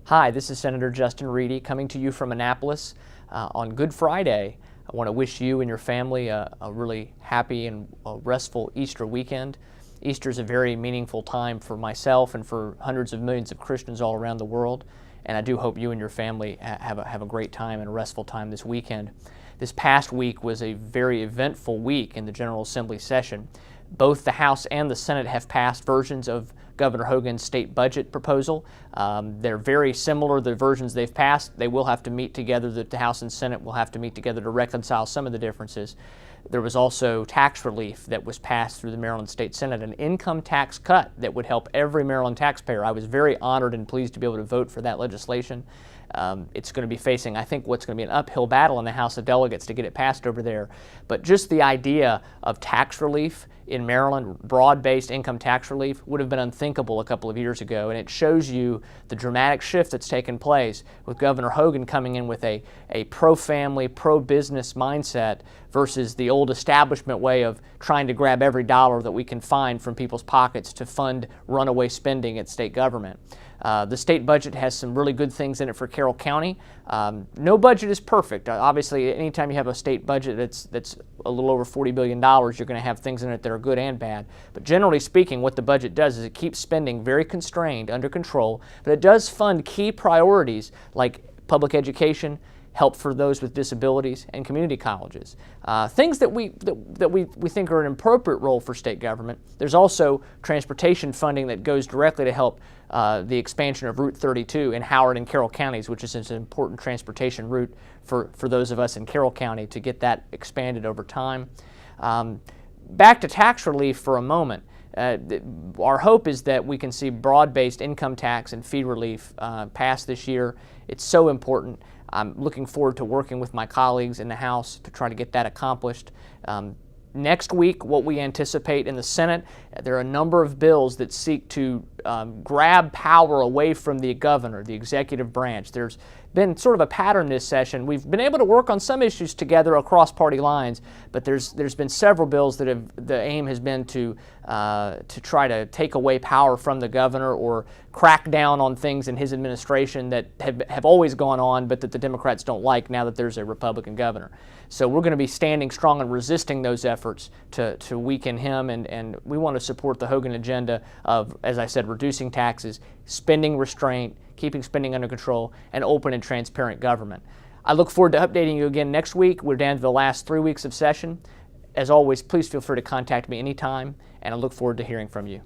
Hi, this is Senator Justin Reedy coming to you from Annapolis on Good Friday. I want to wish you and your family a really happy and restful Easter weekend. Easter is a very meaningful time for myself and for hundreds of millions of Christians all around the world, and I do hope you and your family have a great time and a restful time this weekend. This past week was a very eventful week in the General Assembly session. Both the House and the Senate have passed versions of Governor Hogan's state budget proposal. They're very similar, the versions they've passed. They will have to meet together, the House and Senate will have to meet together to reconcile some of the differences. There was also tax relief that was passed through the Maryland State Senate, an income tax cut that would help every Maryland taxpayer. I was very honored and pleased to be able to vote for that legislation. It's going to be facing, I think, what's going to be an uphill battle in the House of Delegates to get it passed over there. But just the idea of tax relief in Maryland, broad-based income tax relief, would have been unthinkable a couple of years ago. And it shows you the dramatic shift that's taken place with Governor Hogan coming in with a pro-family, pro-business mindset versus the old establishment way of trying to grab every dollar that we can find from people's pockets to fund runaway spending at state government. The state budget has some really good things in it for Carroll County. No budget is perfect. Obviously, anytime you have a state budget that's a little over $40 billion, you're going to have things in it that are good and bad. But generally speaking, what the budget does is it keeps spending very constrained, under control, but it does fund key priorities like public education, help for those with disabilities, and community colleges. Things that we think are an appropriate role for state government. There's also transportation funding that goes directly to help the expansion of Route 32 in Howard and Carroll counties, which is an important transportation route for those of us in Carroll County to get that expanded over time. Back to tax relief for a moment. Our hope is that we can see broad-based income tax and fee relief passed this year. It's so important. I'm looking forward to working with my colleagues in the House to try to get that accomplished. Next week, what we anticipate in the Senate, there are a number of bills that seek to grab power away from the governor, the executive branch. There's been sort of a pattern this session. We've been able to work on some issues together across party lines, but there's been several bills that the aim has been to try to take away power from the governor or crack down on things in his administration that have always gone on, but that the Democrats don't like now that there's a Republican governor. So we're going to be standing strong and resisting those efforts to weaken him, and we want to support the Hogan agenda of, as I said, reducing taxes, spending restraint, keeping spending under control, and open and transparent government. I look forward to updating you again next week. We're down to the last 3 weeks of session. As always, please feel free to contact me anytime, and I look forward to hearing from you.